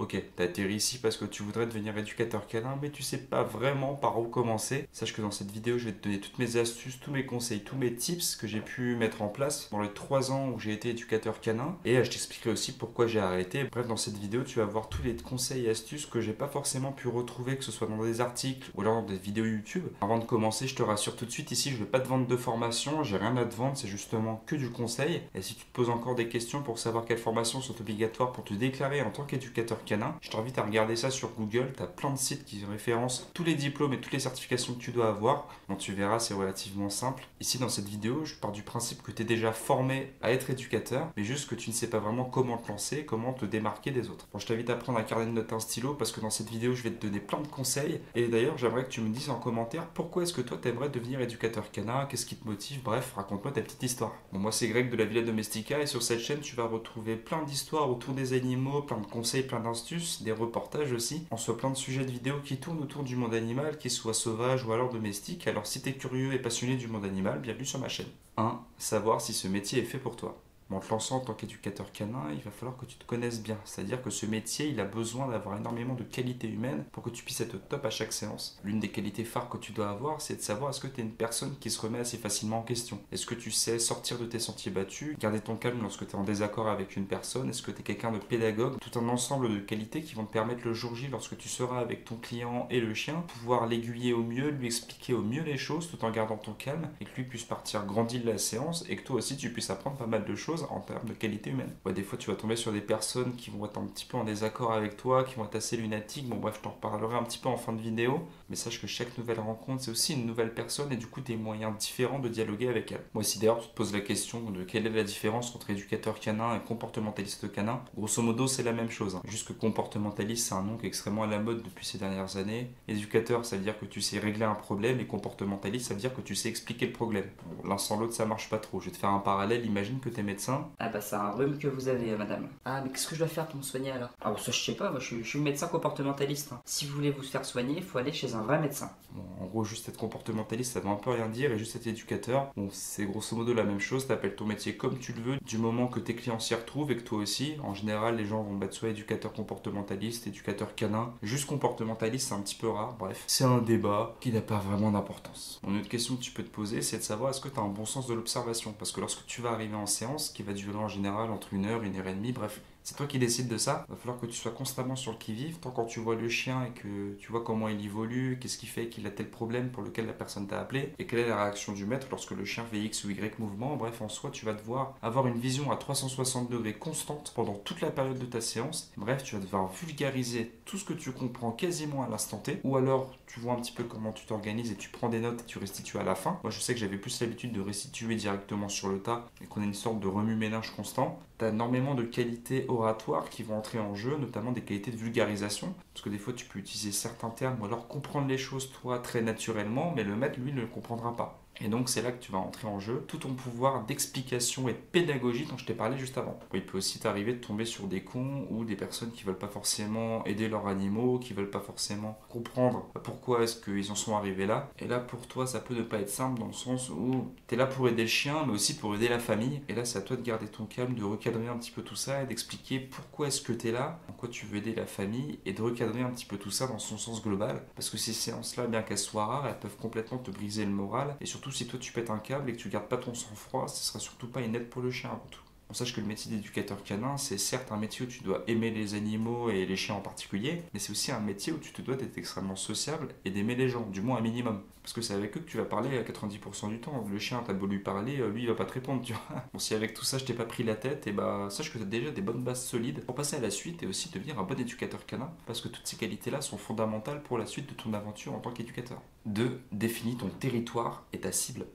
Ok, t'as atterri ici parce que tu voudrais devenir éducateur canin, mais tu sais pas vraiment par où commencer. Sache que dans cette vidéo, je vais te donner toutes mes astuces, tous mes conseils, tous mes tips que j'ai pu mettre en place dans les 3 ans où j'ai été éducateur canin. Et je t'expliquerai aussi pourquoi j'ai arrêté. Bref, dans cette vidéo, tu vas voir tous les conseils et astuces que j'ai pas forcément pu retrouver, que ce soit dans des articles ou alors dans des vidéos YouTube. Avant de commencer, je te rassure tout de suite, ici, je vais pas te vendre de formation, j'ai rien à te vendre, c'est justement que du conseil. Et si tu te poses encore des questions pour savoir quelles formations sont obligatoires pour te déclarer en tant qu'éducateur canin, je t'invite à regarder ça sur Google. Tu as plein de sites qui référencent tous les diplômes et toutes les certifications que tu dois avoir. Donc tu verras, c'est relativement simple. Ici, dans cette vidéo, je pars du principe que tu es déjà formé à être éducateur, mais juste que tu ne sais pas vraiment comment te lancer, comment te démarquer des autres. Bon, je t'invite à prendre un carnet de notes et un stylo parce que dans cette vidéo, je vais te donner plein de conseils. Et d'ailleurs, j'aimerais que tu me dises en commentaire pourquoi est-ce que toi, tu aimerais devenir éducateur canin, qu'est-ce qui te motive, bref, raconte-moi ta petite histoire. Bon, moi, c'est Greg de la Villa Domestica et sur cette chaîne, tu vas retrouver plein d'histoires autour des animaux, plein de conseils, plein d'astuces, des reportages aussi. On soit plein de sujets de vidéos qui tournent autour du monde animal, qu'ils soient sauvages ou alors domestiques. Alors si tu es curieux et passionné du monde animal, bienvenue sur ma chaîne. 1. Savoir si ce métier est fait pour toi. En te lançant en tant qu'éducateur canin, il va falloir que tu te connaisses bien. C'est-à-dire que ce métier, il a besoin d'avoir énormément de qualités humaines pour que tu puisses être au top à chaque séance. L'une des qualités phares que tu dois avoir, c'est de savoir est-ce que tu es une personne qui se remet assez facilement en question. Est-ce que tu sais sortir de tes sentiers battus, garder ton calme lorsque tu es en désaccord avec une personne. Est-ce que tu es quelqu'un de pédagogue. Tout un ensemble de qualités qui vont te permettre le jour J, lorsque tu seras avec ton client et le chien, pouvoir l'aiguiller au mieux, lui expliquer au mieux les choses tout en gardant ton calme et que lui puisse partir grandi de la séance et que toi aussi tu puisses apprendre pas mal de choses en termes de qualité humaine. Ouais, des fois, tu vas tomber sur des personnes qui vont être un petit peu en désaccord avec toi, qui vont être assez lunatiques. Bon, bref, je t'en reparlerai un petit peu en fin de vidéo. Mais sache que chaque nouvelle rencontre, c'est aussi une nouvelle personne et du coup, des moyens différents de dialoguer avec elle. Moi, si d'ailleurs tu te poses la question de quelle est la différence entre éducateur canin et comportementaliste canin, grosso modo, c'est la même chose. Juste que comportementaliste, c'est un nom qui est extrêmement à la mode depuis ces dernières années. Éducateur, ça veut dire que tu sais régler un problème et comportementaliste, ça veut dire que tu sais expliquer le problème. Bon, l'un sans l'autre, ça marche pas trop. Je vais te faire un parallèle. Imagine que tu es médecin. Ah bah c'est un rhume que vous avez, madame. Ah mais qu'est-ce que je dois faire pour me soigner alors? Ah bon, ça je sais pas, moi je suis médecin comportementaliste, hein. Si vous voulez vous faire soigner, il faut aller chez un vrai médecin. Bon, en gros, juste être comportementaliste, ça veut un peu rien dire, et juste être éducateur, bon, c'est grosso modo la même chose. T'appelles ton métier comme tu le veux, du moment que tes clients s'y retrouvent et que toi aussi. En général, les gens vont mettre soit éducateur comportementaliste, éducateur canin. Juste comportementaliste, c'est un petit peu rare. Bref, c'est un débat qui n'a pas vraiment d'importance. Une autre question que tu peux te poser, c'est de savoir est-ce que tu as un bon sens de l'observation. Parce que lorsque tu vas arriver en séance, qui va durer en général entre 1 heure, 1 heure et demie, bref, c'est toi qui décides de ça. Il va falloir que tu sois constamment sur le qui-vive. Tant quand tu vois le chien et que tu vois comment il évolue, qu'est-ce qui fait qu'il a tel problème pour lequel la personne t'a appelé, et quelle est la réaction du maître lorsque le chien fait X ou Y mouvement. Bref, en soi, tu vas devoir avoir une vision à 360 degrés constante pendant toute la période de ta séance. Bref, tu vas devoir vulgariser tout ce que tu comprends quasiment à l'instant T. Ou alors, tu vois un petit peu comment tu t'organises et tu prends des notes et tu restitues à la fin. Moi, je sais que j'avais plus l'habitude de restituer directement sur le tas et qu'on ait une sorte de remue-ménage constant. Tu as énormément de qualités oratoires qui vont entrer en jeu, notamment des qualités de vulgarisation. Parce que des fois, tu peux utiliser certains termes ou alors comprendre les choses, toi, très naturellement, mais le maître, lui, ne le comprendra pas. Et donc, c'est là que tu vas entrer en jeu tout ton pouvoir d'explication et de pédagogie dont je t'ai parlé juste avant. Il peut aussi t'arriver de tomber sur des cons ou des personnes qui veulent pas forcément aider leurs animaux, qui veulent pas forcément comprendre pourquoi est-ce qu'ils en sont arrivés là. Et là, pour toi, ça peut ne pas être simple dans le sens où tu es là pour aider le chien, mais aussi pour aider la famille. Et là, c'est à toi de garder ton calme, de recadrer un petit peu tout ça et d'expliquer pourquoi est-ce que tu es là, en quoi tu veux aider la famille et de recadrer un petit peu tout ça dans son sens global. Parce que ces séances-là, bien qu'elles soient rares, elles peuvent complètement te briser le moral et surtout si toi tu pètes un câble et que tu gardes pas ton sang-froid, ce sera surtout pas une aide pour le chien avant tout. On sache que le métier d'éducateur canin, c'est certes un métier où tu dois aimer les animaux et les chiens en particulier, mais c'est aussi un métier où tu te dois d'être extrêmement sociable et d'aimer les gens, du moins un minimum. Parce que c'est avec eux que tu vas parler à 90% du temps. Le chien, t'as beau lui parler, lui il va pas te répondre, tu vois. Bon, si avec tout ça je t'ai pas pris la tête, et bah sache que t'as déjà des bonnes bases solides pour passer à la suite et aussi devenir un bon éducateur canin, parce que toutes ces qualités-là sont fondamentales pour la suite de ton aventure en tant qu'éducateur. 2. Définis ton territoire et ta cible.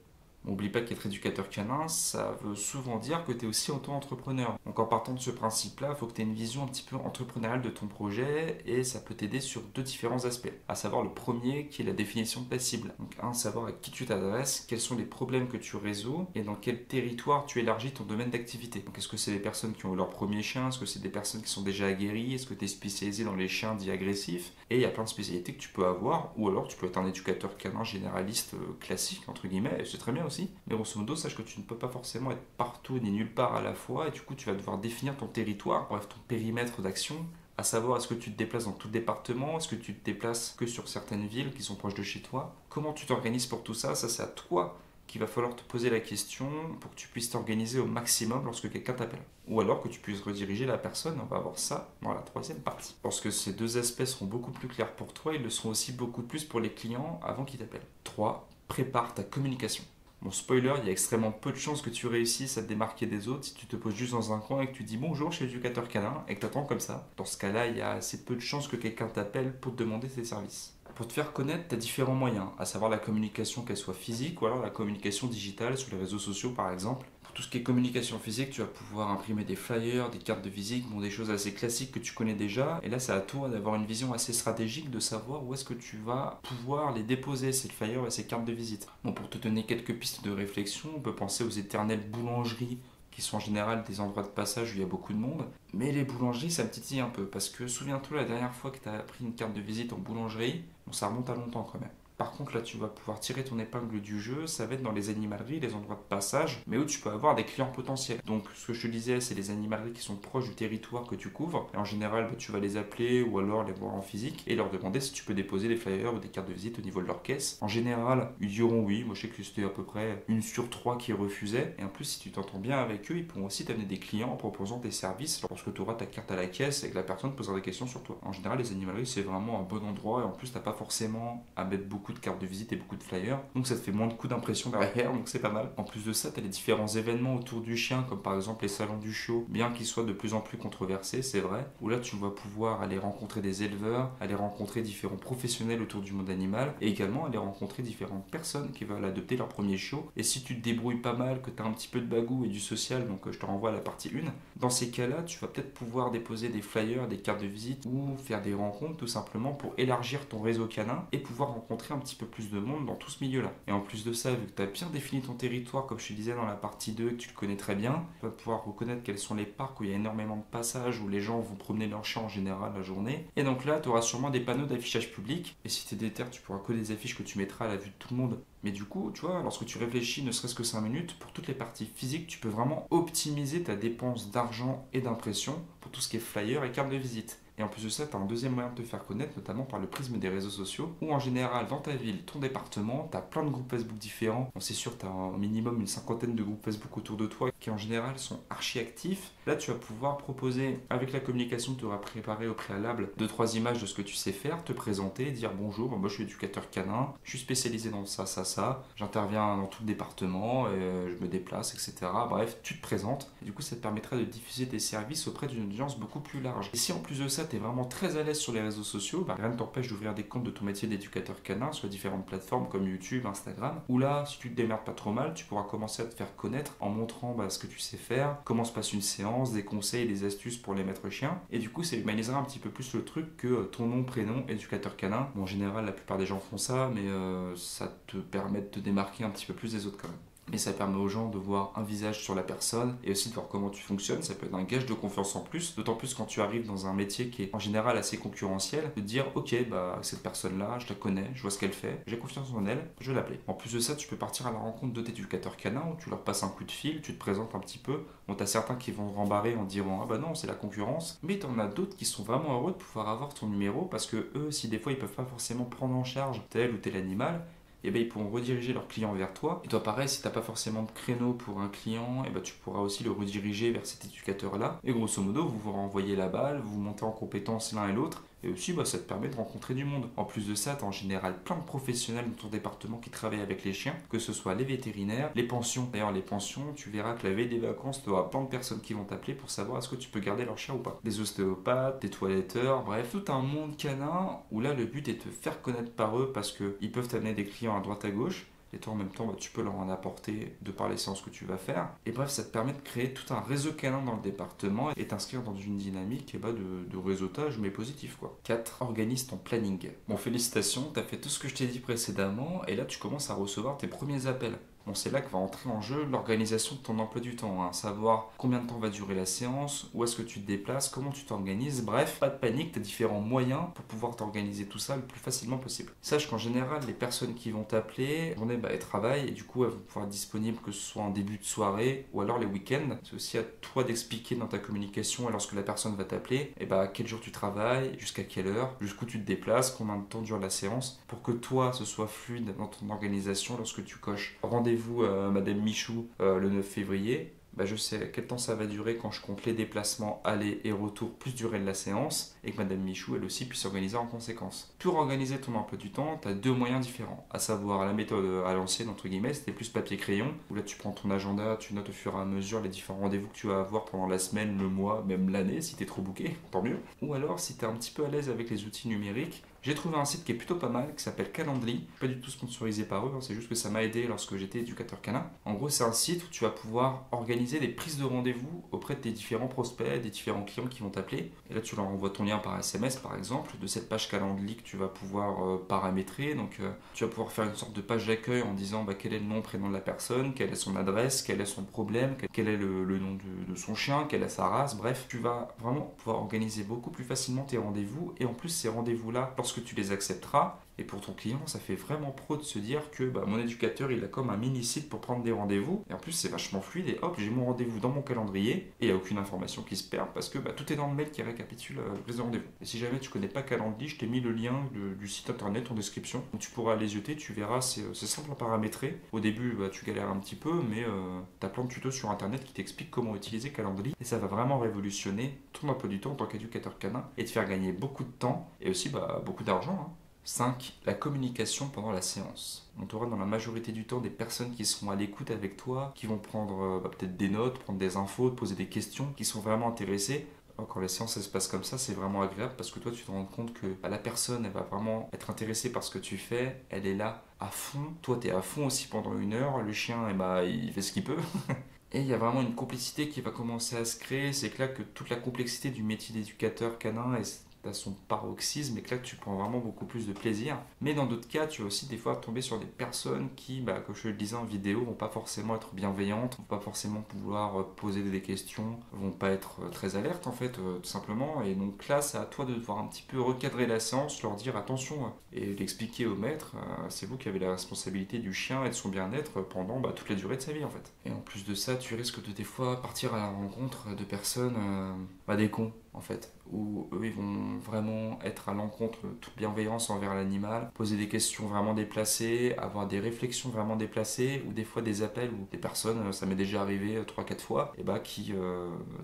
N'oublie pas qu'être éducateur canin, ça veut souvent dire que tu es aussi auto-entrepreneur. Donc en partant de ce principe-là, il faut que tu aies une vision un petit peu entrepreneuriale de ton projet et ça peut t'aider sur 2 différents aspects. À savoir le premier qui est la définition de ta cible. Donc savoir à qui tu t'adresses, quels sont les problèmes que tu résous et dans quel territoire tu élargis ton domaine d'activité. Donc est-ce que c'est des personnes qui ont eu leur premier chien, est-ce que c'est des personnes qui sont déjà aguerries, est-ce que tu es spécialisé dans les chiens dits agressifs. Et il y a plein de spécialités que tu peux avoir, ou alors tu peux être un éducateur canin généraliste classique, entre guillemets, et c'est très bien aussi. Mais grosso modo, sache que tu ne peux pas forcément être partout ni nulle part à la fois, et du coup tu vas devoir définir ton territoire, bref ton périmètre d'action, À savoir, est-ce que tu te déplaces dans tout le département? Est-ce que tu te déplaces que sur certaines villes qui sont proches de chez toi? Comment tu t'organises pour tout ça? Ça, c'est à toi qu'il va falloir te poser la question pour que tu puisses t'organiser au maximum lorsque quelqu'un t'appelle. Ou alors que tu puisses rediriger la personne, on va voir ça dans la troisième partie. Lorsque ces deux aspects seront beaucoup plus clairs pour toi, ils le seront aussi beaucoup plus pour les clients avant qu'ils t'appellent. 3. Prépare ta communication. Bon, spoiler, il y a extrêmement peu de chances que tu réussisses à te démarquer des autres si tu te poses juste dans un coin et que tu dis bonjour, je suis éducateur canin et que tu attends comme ça. Dans ce cas-là, il y a assez peu de chances que quelqu'un t'appelle pour te demander tes services. Pour te faire connaître, tu as différents moyens, à savoir la communication, qu'elle soit physique ou alors la communication digitale sur les réseaux sociaux par exemple. Pour tout ce qui est communication physique, tu vas pouvoir imprimer des flyers, des cartes de visite, bon, des choses assez classiques que tu connais déjà. Et là, c'est à toi d'avoir une vision assez stratégique de savoir où est-ce que tu vas pouvoir les déposer, ces flyers et ces cartes de visite. Bon, pour te donner quelques pistes de réflexion, on peut penser aux éternelles boulangeries qui sont en général des endroits de passage où il y a beaucoup de monde. Mais les boulangeries, ça me titille un peu, parce que souviens-toi la dernière fois que tu as pris une carte de visite en boulangerie, bon, ça remonte à longtemps quand même. Par contre, là, tu vas pouvoir tirer ton épingle du jeu, ça va être dans les animaleries, les endroits de passage, mais où tu peux avoir des clients potentiels. Donc, ce que je te disais, c'est les animaleries qui sont proches du territoire que tu couvres. Et en général, tu vas les appeler ou alors les voir en physique et leur demander si tu peux déposer des flyers ou des cartes de visite au niveau de leur caisse. En général, ils diront oui. Moi, je sais que c'était à peu près 1 sur 3 qui refusaient. Et en plus, si tu t'entends bien avec eux, ils pourront aussi t'amener des clients en proposant des services lorsque tu auras ta carte à la caisse et que la personne posera des questions sur toi. En général, les animaleries, c'est vraiment un bon endroit et en plus, t'as pas forcément à mettre beaucoup de cartes de visite et beaucoup de flyers, donc ça te fait moins de coups d'impression derrière, donc c'est pas mal. En plus de ça, tu as les différents événements autour du chien, comme par exemple les salons du chiot, bien qu'ils soient de plus en plus controversés, c'est vrai, où là tu vas pouvoir aller rencontrer des éleveurs, aller rencontrer différents professionnels autour du monde animal, et également aller rencontrer différentes personnes qui veulent adopter leur premier chiot. Et si tu te débrouilles pas mal, que tu as un petit peu de bagou et du social, donc je te renvoie à la partie 1, dans ces cas-là, tu vas peut-être pouvoir déposer des flyers, des cartes de visite, ou faire des rencontres tout simplement pour élargir ton réseau canin et pouvoir rencontrer un petit peu plus de monde dans tout ce milieu-là. Et en plus de ça, vu que tu as bien défini ton territoire, comme je te disais dans la partie 2, que tu le connais très bien, tu vas pouvoir reconnaître quels sont les parcs où il y a énormément de passages, où les gens vont promener leur chien en général la journée. Et donc là, tu auras sûrement des panneaux d'affichage public. Et si tu es déter, tu pourras coller des affiches que tu mettras à la vue de tout le monde. Mais du coup, tu vois, lorsque tu réfléchis ne serait-ce que 5 minutes, pour toutes les parties physiques, tu peux vraiment optimiser ta dépense d'argent et d'impression pour tout ce qui est flyer et carte de visite. Et en plus de ça, tu as un deuxième moyen de te faire connaître, notamment par le prisme des réseaux sociaux, où en général, dans ta ville, ton département, tu as plein de groupes Facebook différents. Bon, c'est sûr, tu as un minimum une cinquantaine de groupes Facebook autour de toi qui en général sont archi actifs. Là, tu vas pouvoir proposer, avec la communication que tu auras préparée au préalable, 2-3 images de ce que tu sais faire, te présenter, dire bonjour, moi je suis éducateur canin, je suis spécialisé dans ça, ça, ça, j'interviens dans tout le département, je me déplace, etc. Bref, tu te présentes. Et du coup, ça te permettra de diffuser tes services auprès d'une audience beaucoup plus large. Et si en plus de ça, tu es vraiment très à l'aise sur les réseaux sociaux, rien ne t'empêche d'ouvrir des comptes de ton métier d'éducateur canin sur différentes plateformes comme YouTube, Instagram, où là, si tu te démerdes pas trop mal, tu pourras commencer à te faire connaître en montrant ce que tu sais faire, comment se passe une séance, des conseils, des astuces pour les maîtres chiens. Et du coup, ça humanisera un petit peu plus le truc que ton nom, prénom, éducateur canin. Bon, en général, la plupart des gens font ça, mais ça te permet de te démarquer un petit peu plus des autres quand même. Mais ça permet aux gens de voir un visage sur la personne et aussi de voir comment tu fonctionnes. Ça peut être un gage de confiance en plus, d'autant plus quand tu arrives dans un métier qui est en général assez concurrentiel, de te dire ok, cette personne-là, je la connais, je vois ce qu'elle fait, j'ai confiance en elle, je vais l'appeler. En plus de ça, tu peux partir à la rencontre d'autres éducateurs canins où tu leur passes un coup de fil, tu te présentes un petit peu. Bon, t'as certains qui vont rembarrer en disant ah bah non, c'est la concurrence, mais t'en as d'autres qui sont vraiment heureux de pouvoir avoir ton numéro parce que eux, si des fois ils peuvent pas forcément prendre en charge tel ou tel animal, ils pourront rediriger leurs clients vers toi. Et toi, pareil, si tu n'as pas forcément de créneau pour un client, tu pourras aussi le rediriger vers cet éducateur-là. Et grosso modo, vous vous renvoyez la balle, vous montez en compétence l'un et l'autre. Et aussi, ça te permet de rencontrer du monde. En plus de ça, tu as en général plein de professionnels dans ton département qui travaillent avec les chiens, que ce soit les vétérinaires, les pensions. D'ailleurs, les pensions, tu verras que la veille des vacances, tu auras plein de personnes qui vont t'appeler pour savoir est-ce que tu peux garder leur chien ou pas. Des ostéopathes, des toiletteurs, bref, tout un monde canin où là, le but est de te faire connaître par eux parce qu'ils peuvent t'amener des clients à droite à gauche. Et toi en même temps, tu peux leur en apporter de par les séances que tu vas faire. Et bref, ça te permet de créer tout un réseau canin dans le département et t'inscrire dans une dynamique de réseautage, mais positif quoi. 4. Organise ton planning. Bon, félicitations, t'as fait tout ce que je t'ai dit précédemment et là tu commences à recevoir tes premiers appels. Bon, c'est là que va entrer en jeu l'organisation de ton emploi du temps, hein. Savoir combien de temps va durer la séance, où est-ce que tu te déplaces, comment tu t'organises, bref, pas de panique, tu as différents moyens pour pouvoir t'organiser tout ça le plus facilement possible. Sache qu'en général, les personnes qui vont t'appeler, journée, elles travaillent et du coup, elles vont pouvoir être disponibles que ce soit en début de soirée ou alors les week-ends. C'est aussi à toi d'expliquer dans ta communication et lorsque la personne va t'appeler, quel jour tu travailles, jusqu'à quelle heure, jusqu'où tu te déplaces, combien de temps dure la séance, pour que toi, ce soit fluide dans ton organisation lorsque tu coches rendez-vous Madame Michou le 9 février. Je sais quel temps ça va durer quand je compte les déplacements aller et retour plus durée de la séance et que Madame Michou elle aussi puisse s'organiser en conséquence. Pour organiser ton emploi du temps, tu as deux moyens différents, à savoir la méthode à l'ancienne entre guillemets, c'était plus papier-crayon, où là tu prends ton agenda, tu notes au fur et à mesure les différents rendez-vous que tu vas avoir pendant la semaine, le mois, même l'année si tu es trop booké, tant mieux. Ou alors si tu es un petit peu à l'aise avec les outils numériques, j'ai trouvé un site qui est plutôt pas mal, qui s'appelle Calendly. Pas du tout sponsorisé par eux, c'est juste que ça m'a aidé lorsque j'étais éducateur canin. En gros, c'est un site où tu vas pouvoir organiser des prises de rendez-vous auprès de tes différents prospects, des différents clients qui vont t'appeler. Et là, tu leur envoies ton lien par SMS, par exemple, de cette page Calendly que tu vas pouvoir paramétrer. Donc, tu vas pouvoir faire une sorte de page d'accueil en disant quel est le nom, prénom de la personne, quelle est son adresse, quel est son problème, quel est le nom de son chien, quelle est sa race. Bref, tu vas vraiment pouvoir organiser beaucoup plus facilement tes rendez-vous. Et en plus, ces rendez-vous-là, lorsque tu les accepteras, et pour ton client, ça fait vraiment pro de se dire que mon éducateur, il a comme un mini-site pour prendre des rendez-vous. Et en plus, c'est vachement fluide. Et hop, j'ai mon rendez-vous dans mon calendrier. Et il n'y a aucune information qui se perd parce que tout est dans le mail qui récapitule le prise de rendez-vous. Et si jamais tu connais pas Calendly, je t'ai mis le lien du site internet en description. Donc tu pourras les jeter, tu verras, c'est simple à paramétrer. Au début, tu galères un petit peu, mais tu as plein de tutos sur internet qui t'expliquent comment utiliser Calendly. Et ça va vraiment révolutionner ton emploi du temps en tant qu'éducateur canin et te faire gagner beaucoup de temps et aussi beaucoup d'argent, hein. 5. La communication pendant la séance. On aura dans la majorité du temps des personnes qui seront à l'écoute avec toi, qui vont prendre peut-être des notes, prendre des infos, te poser des questions, qui sont vraiment intéressées. Quand la séance elle se passe comme ça, c'est vraiment agréable parce que toi tu te rends compte que la personne elle va vraiment être intéressée par ce que tu fais, elle est là à fond, toi tu es à fond aussi pendant une heure, le chien il fait ce qu'il peut. Et il y a vraiment une complicité qui va commencer à se créer, c'est que là que toute la complexité du métier d'éducateur canin est à son paroxysme et que là tu prends vraiment beaucoup plus de plaisir. Mais dans d'autres cas, tu vas aussi des fois tomber sur des personnes qui, comme je le disais en vidéo, vont pas forcément être bienveillantes, vont pas forcément pouvoir poser des questions, vont pas être très alertes en fait, tout simplement. Et donc là, c'est à toi de devoir un petit peu recadrer la séance, leur dire attention et l'expliquer au maître, c'est vous qui avez la responsabilité du chien et de son bien-être pendant toute la durée de sa vie en fait. Et en plus de ça, tu risques de des fois partir à la rencontre de personnes, des cons en fait, où eux ils vont vraiment être à l'encontre de toute bienveillance envers l'animal, poser des questions vraiment déplacées, avoir des réflexions vraiment déplacées, ou des fois des appels où des personnes, ça m'est déjà arrivé 3-4 fois, qui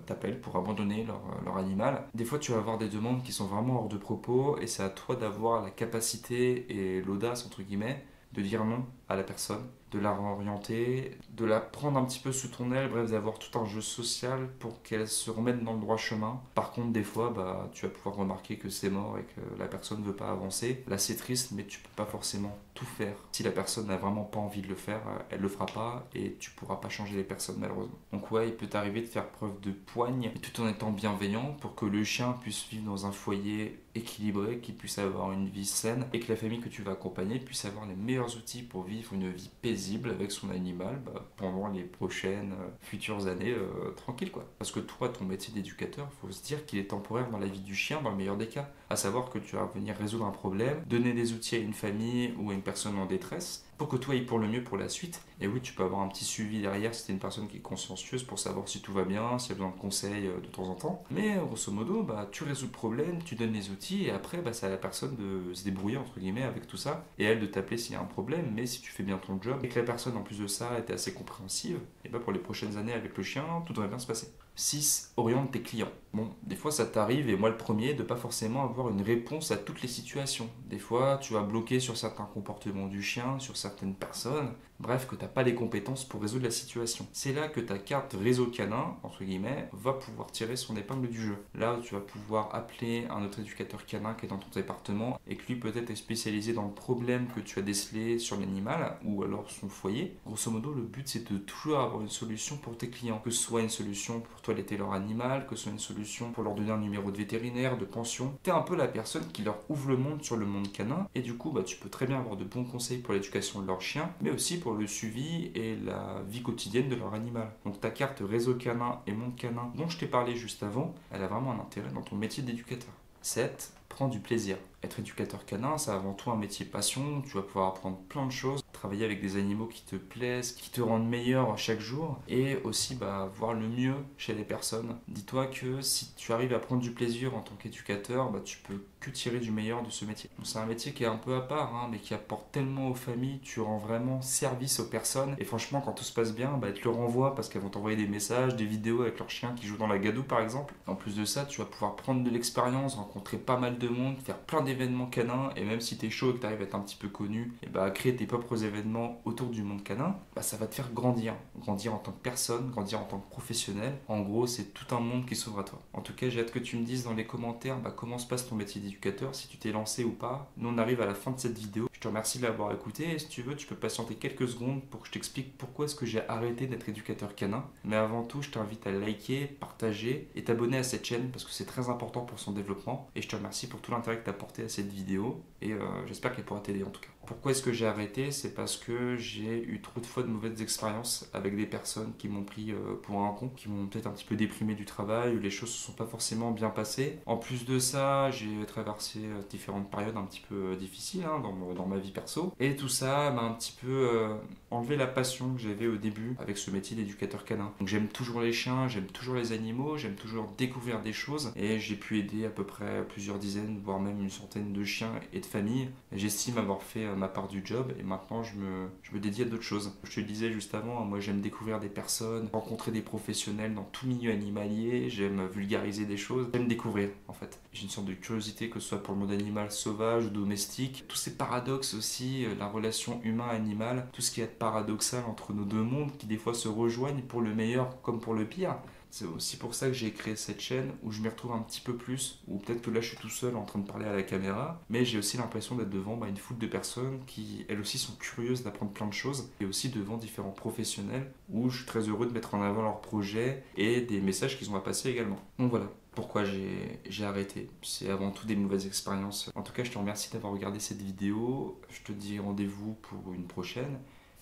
t'appellent pour abandonner leur animal. Des fois tu vas avoir des demandes qui sont vraiment hors de propos, et c'est à toi d'avoir la capacité et l'audace entre guillemets de dire non à la personne, de la réorienter, de la prendre un petit peu sous ton aile, bref, d'avoir tout un jeu social pour qu'elle se remette dans le droit chemin. Par contre, des fois, tu vas pouvoir remarquer que c'est mort et que la personne ne veut pas avancer. Là, c'est triste, mais tu peux pas forcément tout faire. Si la personne n'a vraiment pas envie de le faire, elle le fera pas et tu pourras pas changer les personnes, malheureusement. Donc ouais, il peut t'arriver de faire preuve de poigne, tout en étant bienveillant pour que le chien puisse vivre dans un foyer équilibré, qu'il puisse avoir une vie saine et que la famille que tu vas accompagner puisse avoir les meilleurs outils pour vivre une vie paisible avec son animal pendant les prochaines futures années tranquille quoi. Parce que toi, ton métier d'éducateur, il faut se dire qu'il est temporaire dans la vie du chien dans le meilleur des cas. À savoir que tu vas venir résoudre un problème, donner des outils à une famille ou à une personne en détresse pour que toi ailles pour le mieux pour la suite. Et oui, tu peux avoir un petit suivi derrière si tu es une personne qui est consciencieuse pour savoir si tout va bien, s'il y a besoin de conseils de temps en temps. Mais grosso modo, tu résous le problème, tu donnes les outils et après, c'est à la personne de se débrouiller entre guillemets avec tout ça et elle de t'appeler s'il y a un problème. Mais si tu fais bien ton job et que la personne en plus de ça était assez compréhensive, et pour les prochaines années avec le chien, tout devrait bien se passer. 6. Oriente tes clients. Bon, des fois ça t'arrive, et moi le premier, de pas forcément avoir une réponse à toutes les situations. Des fois, tu vas bloquer sur certains comportements du chien, sur certaines personnes, bref, que t'as pas les compétences pour résoudre la situation. C'est là que ta carte réseau canin, entre guillemets, va pouvoir tirer son épingle du jeu. Là où tu vas pouvoir appeler un autre éducateur canin qui est dans ton département, et que lui peut-être est spécialisé dans le problème que tu as décelé sur l'animal, ou alors son foyer. Grosso modo, le but c'est de toujours avoir une solution pour tes clients, que ce soit une solution pour toiletter leur animal, que ce soit une solution solution pour leur donner un numéro de vétérinaire, de pension. Tu es un peu la personne qui leur ouvre le monde sur le monde canin et du coup tu peux très bien avoir de bons conseils pour l'éducation de leur chien, mais aussi pour le suivi et la vie quotidienne de leur animal. Donc ta carte réseau canin et monde canin dont je t'ai parlé juste avant, elle a vraiment un intérêt dans ton métier d'éducateur. 7. Prends du plaisir. Être éducateur canin, c'est avant tout un métier passion, tu vas pouvoir apprendre plein de choses, travailler avec des animaux qui te plaisent, qui te rendent meilleur chaque jour, et aussi voir le mieux chez les personnes. Dis-toi que si tu arrives à prendre du plaisir en tant qu'éducateur, tu peux que tirer du meilleur de ce métier. Donc, c'est un métier qui est un peu à part, mais qui apporte tellement aux familles, tu rends vraiment service aux personnes, et franchement quand tout se passe bien, elles te le renvoient parce qu'elles vont t'envoyer des messages, des vidéos avec leurs chiens qui jouent dans la gadoue par exemple. En plus de ça, tu vas pouvoir prendre de l'expérience, rencontrer pas mal de monde, faire plein d'événements canins, et même si t'es chaud et que t'arrives à être un petit peu connu, et créer tes propres événements autour du monde canin, ça va te faire grandir en tant que personne, grandir en tant que professionnel. En gros, c'est tout un monde qui s'ouvre à toi. En tout cas, j'ai hâte que tu me dises dans les commentaires comment se passe ton métier d'éducateur, si tu t'es lancé ou pas. Nous, on arrive à la fin de cette vidéo. Je te remercie de l'avoir écouté, et si tu veux, tu peux patienter quelques secondes pour que je t'explique pourquoi est-ce que j'ai arrêté d'être éducateur canin. Mais avant tout, je t'invite à liker, partager et t'abonner à cette chaîne parce que c'est très important pour son développement, et je te remercie pour tout l'intérêt que tu as porté à cette vidéo, et j'espère qu'elle pourra t'aider en tout cas. Pourquoi est-ce que j'ai arrêté? C'est parce que j'ai eu trop de fois de mauvaises expériences avec des personnes qui m'ont pris pour un con, qui m'ont peut-être un petit peu déprimé du travail, où les choses ne se sont pas forcément bien passées. En plus de ça, j'ai traversé différentes périodes un petit peu difficiles dans ma vie perso, et tout ça m'a un petit peu enlevé la passion que j'avais au début avec ce métier d'éducateur canin. Donc j'aime toujours les chiens, j'aime toujours les animaux, j'aime toujours découvrir des choses, et j'ai pu aider à peu près plusieurs dizaines, voire même une centaine de chiens et de familles. J'estime avoir fait ma part du job, et maintenant je me dédie à d'autres choses. Je te le disais juste avant, moi j'aime découvrir des personnes, rencontrer des professionnels dans tout milieu animalier, j'aime vulgariser des choses, j'aime découvrir en fait. J'ai une sorte de curiosité, que ce soit pour le monde animal sauvage ou domestique. Tous ces paradoxes aussi, la relation humain-animal, tout ce qui est paradoxal entre nos deux mondes qui des fois se rejoignent pour le meilleur comme pour le pire. C'est aussi pour ça que j'ai créé cette chaîne où je m'y retrouve un petit peu plus, ou peut-être que là je suis tout seul en train de parler à la caméra, mais j'ai aussi l'impression d'être devant une foule de personnes qui elles aussi sont curieuses d'apprendre plein de choses, et aussi devant différents professionnels où je suis très heureux de mettre en avant leurs projets et des messages qu'ils ont à passer également. Donc voilà. Pourquoi j'ai arrêté. C'est avant tout des mauvaises expériences. En tout cas, je te remercie d'avoir regardé cette vidéo. Je te dis rendez-vous pour une prochaine.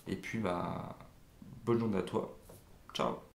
Et puis, bonne journée à toi. Ciao.